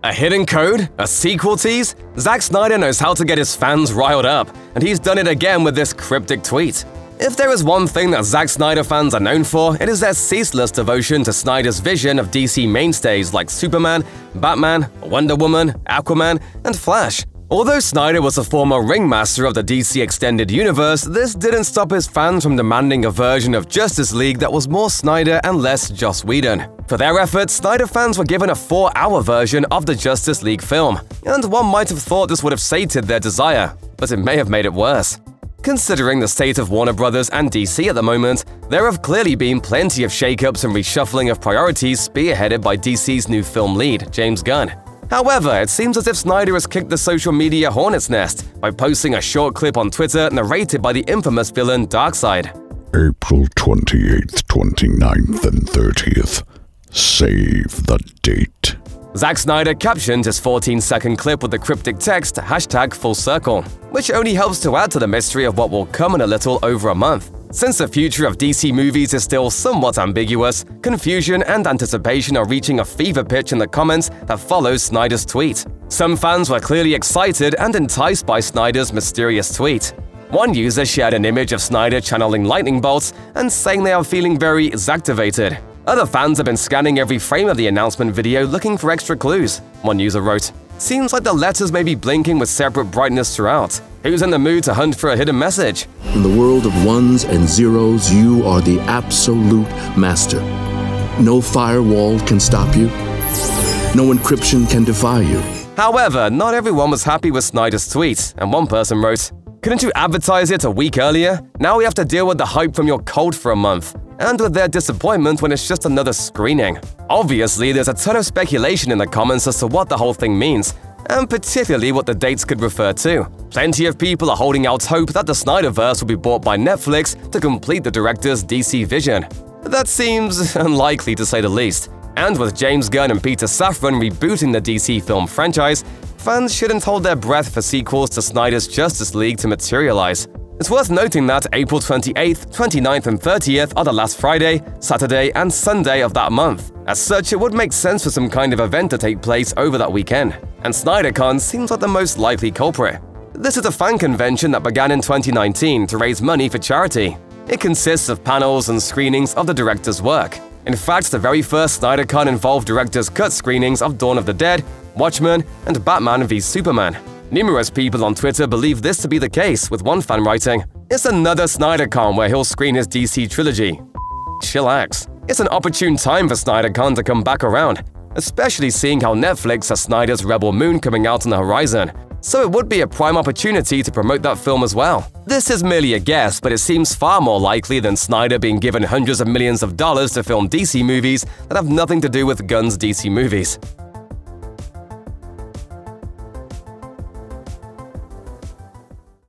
A hidden code? A sequel tease? Zack Snyder knows how to get his fans riled up, and he's done it again with this cryptic tweet. If there is one thing that Zack Snyder fans are known for, it is their ceaseless devotion to Snyder's vision of DC mainstays like Superman, Batman, Wonder Woman, Aquaman, and Flash. Although Snyder was a former ringmaster of the DC Extended Universe, this didn't stop his fans from demanding a version of Justice League that was more Snyder and less Joss Whedon. For their efforts, Snyder fans were given a 4-hour version of the Justice League film, and one might have thought this would have sated their desire, but it may have made it worse. Considering the state of Warner Bros. And DC at the moment, there have clearly been plenty of shakeups and reshuffling of priorities spearheaded by DC's new film lead, James Gunn. However, it seems as if Snyder has kicked the social media hornet's nest by posting a short clip on Twitter narrated by the infamous villain Darkseid. April 28th, 29th, and 30th. Save the date. Zack Snyder captioned his 14-second clip with the cryptic text #FullCircle, which only helps to add to the mystery of what will come in a little over a month. Since the future of DC movies is still somewhat ambiguous, confusion and anticipation are reaching a fever pitch in the comments that follows Snyder's tweet. Some fans were clearly excited and enticed by Snyder's mysterious tweet. One user shared an image of Snyder channeling lightning bolts and saying they are feeling very Zacktivated. Other fans have been scanning every frame of the announcement video looking for extra clues. One user wrote, "Seems like the letters may be blinking with separate brightness throughout. Who's in the mood to hunt for a hidden message?" In the world of ones and zeros, you are the absolute master. No firewall can stop you. No encryption can defy you. However, not everyone was happy with Snyder's tweet, and one person wrote, "Couldn't you advertise it a week earlier? Now we have to deal with the hype from your cult for a month, and with their disappointment when it's just another screening." Obviously, there's a ton of speculation in the comments as to what the whole thing means, and particularly what the dates could refer to. Plenty of people are holding out hope that the Snyderverse will be bought by Netflix to complete the director's DC vision. That seems unlikely to say the least. And with James Gunn and Peter Safran rebooting the DC film franchise, fans shouldn't hold their breath for sequels to Snyder's Justice League to materialize. It's worth noting that April 28th, 29th, and 30th are the last Friday, Saturday, and Sunday of that month. As such, it would make sense for some kind of event to take place over that weekend, and SnyderCon seems like the most likely culprit. This is a fan convention that began in 2019 to raise money for charity. It consists of panels and screenings of the director's work. In fact, the very first SnyderCon involved director's cut screenings of Dawn of the Dead, Watchmen, and Batman v Superman. Numerous people on Twitter believe this to be the case, with one fan writing, "It's another SnyderCon where he'll screen his DC trilogy." Chillax. It's an opportune time for SnyderCon to come back around, especially seeing how Netflix has Snyder's Rebel Moon coming out on the horizon. So it would be a prime opportunity to promote that film as well. This is merely a guess, but it seems far more likely than Snyder being given hundreds of millions of dollars to film DC movies that have nothing to do with Gunn's DC movies.